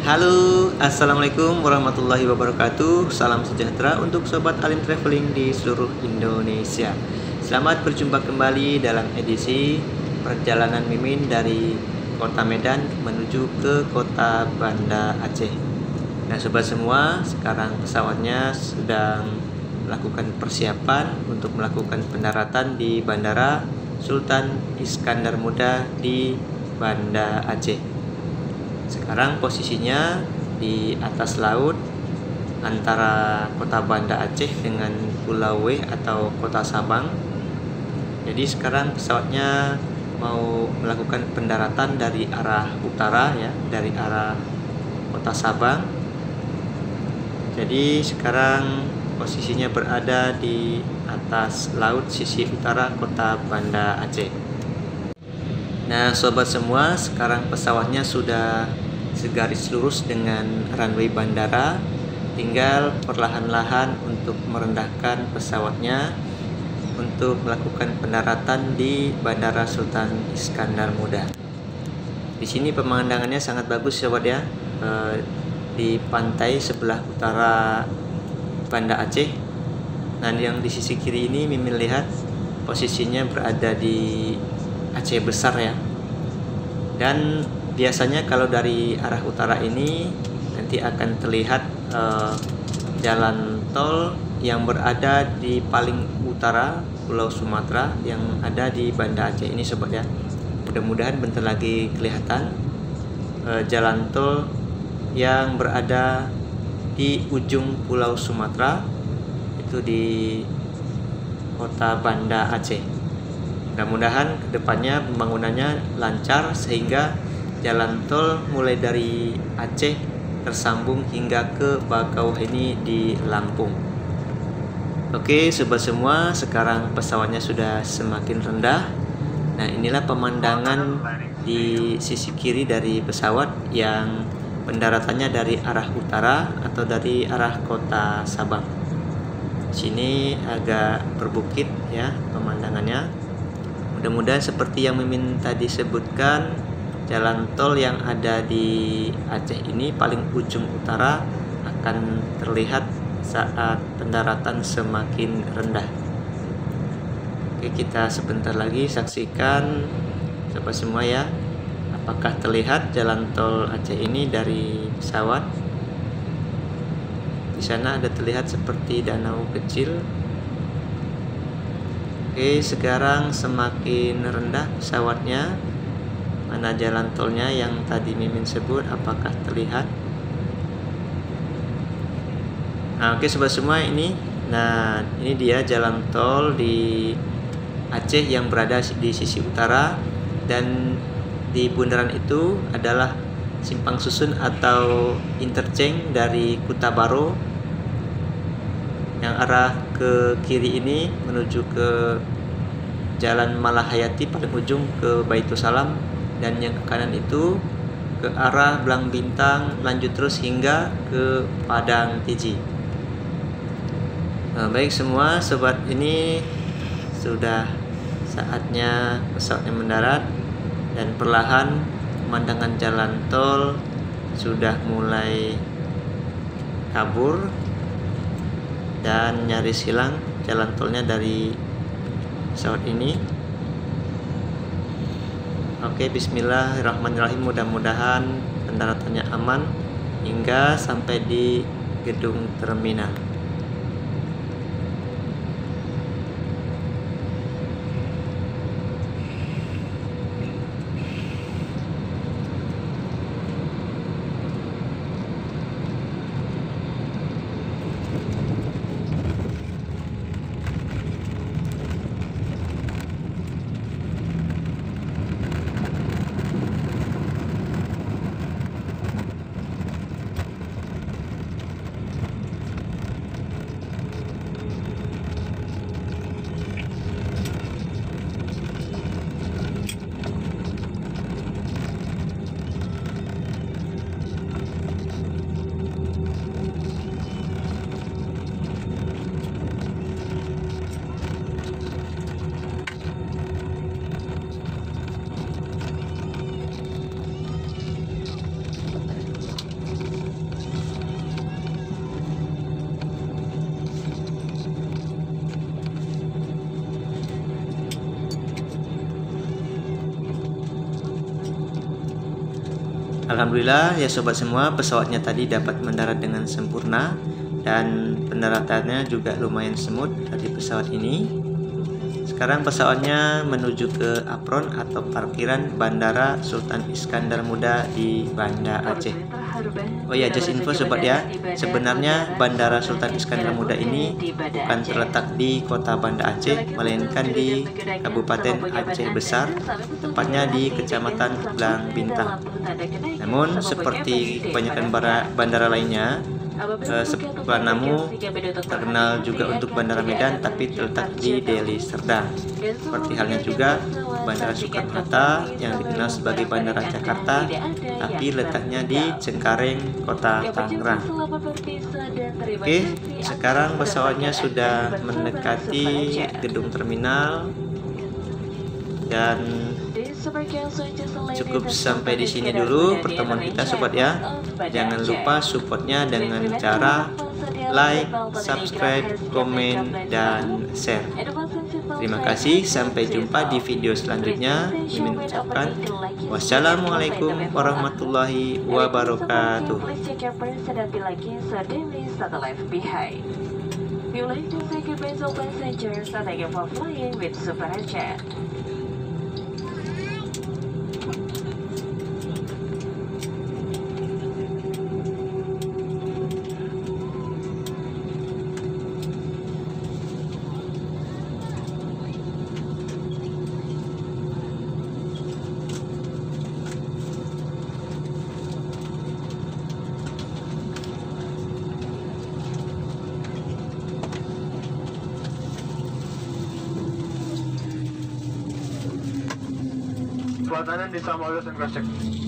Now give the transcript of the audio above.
Halo, Assalamualaikum warahmatullahi wabarakatuh. Salam sejahtera untuk Sobat Alim Traveling di seluruh Indonesia. Selamat berjumpa kembali dalam edisi perjalanan Mimin dari kota Medan menuju ke kota Banda Aceh. Nah sobat semua, sekarang pesawatnya sedang melakukan persiapan untuk melakukan pendaratan di Bandara Sultan Iskandar Muda di Banda Aceh. Sekarang posisinya di atas laut antara kota Banda Aceh dengan Pulau W atau kota Sabang. Jadi sekarang pesawatnya mau melakukan pendaratan dari arah utara ya, dari arah kota Sabang. Jadi sekarang posisinya berada di atas laut sisi utara kota Banda Aceh. Nah sobat semua, sekarang pesawatnya sudah segaris lurus dengan runway bandara. Tinggal perlahan-lahan untuk merendahkan pesawatnya untuk melakukan pendaratan di Bandara Sultan Iskandar Muda. Di sini pemandangannya sangat bagus sobat ya, di pantai sebelah utara Banda Aceh. Nah yang di sisi kiri ini Mimin lihat posisinya berada di Aceh besar ya. Dan biasanya kalau dari arah utara ini nanti akan terlihat jalan tol yang berada di paling utara Pulau Sumatera yang ada di Banda Aceh ini sobat ya. Mudah-mudahan bentar lagi kelihatan jalan tol yang berada di ujung Pulau Sumatera, itu di kota Banda Aceh. Mudah-mudahan kedepannya pembangunannya lancar sehingga jalan tol mulai dari Aceh tersambung hingga ke Bakauheni di Lampung. Oke sobat semua, sekarang pesawatnya sudah semakin rendah. Nah inilah pemandangan di sisi kiri dari pesawat yang pendaratannya dari arah utara atau dari arah kota Sabang. Sini agak berbukit ya pemandangannya. Mudah-mudahan seperti yang Mimin tadi sebutkan, jalan tol yang ada di Aceh ini paling ujung utara akan terlihat saat pendaratan semakin rendah. Oke, kita sebentar lagi saksikan sobat semua ya, apakah terlihat jalan tol Aceh ini dari pesawat. Di sana ada terlihat seperti danau kecil. Oke, sekarang semakin rendah pesawatnya. Mana jalan tolnya yang tadi Mimin sebut, apakah terlihat? Nah, oke sobat semua ini. Nah, ini dia jalan tol di Aceh yang berada di sisi utara, dan di bundaran itu adalah simpang susun atau interchange dari Kuta Baro. Yang arah ke kiri ini menuju ke Jalan Malahayati paling ujung ke Baitul Salam, dan yang ke kanan itu ke arah Belang Bintang, lanjut terus hingga ke Padang Tiji. Nah, baik semua sobat, ini sudah saatnya pesawatnya mendarat dan perlahan pemandangan jalan tol sudah mulai kabur dan nyaris hilang jalan tolnya dari pesawat ini. Oke, bismillahirrahmanirrahim. Mudah-mudahan pendaratannya aman hingga sampai di gedung terminal. Alhamdulillah ya sobat semua, pesawatnya tadi dapat mendarat dengan sempurna dan pendaratannya juga lumayan smooth dari pesawat ini. Sekarang pesawatnya menuju ke apron atau parkiran Bandara Sultan Iskandar Muda di Banda Aceh. Oh ya, just info sobat ya, sebenarnya Bandara Sultan Iskandar Muda ini bukan terletak di kota Banda Aceh, melainkan di Kabupaten Aceh Besar, tepatnya di Kecamatan Pulang Bintang. Namun seperti kebanyakan bandara lainnya, Kuala Namu terkenal juga untuk Bandara Medan, tapi terletak di Deli Serdang. Seperti halnya juga Bandara Soekarno-Hatta yang dikenal sebagai Bandara Jakarta, tapi letaknya di Cengkareng, Kota Tangerang. Oke, sekarang pesawatnya sudah mendekati gedung terminal dan cukup sampai di sini dulu pertemuan kita sobat ya. Jangan lupa supportnya dengan cara like, subscribe, komen, dan share. Terima kasih, sampai jumpa di video selanjutnya. Mimin ucapkan wassalamualaikum warahmatullahi wabarakatuh. We would like to thank you passengers and thank you for flying with Super Aceh. Selatan di Samosir dan Kresek.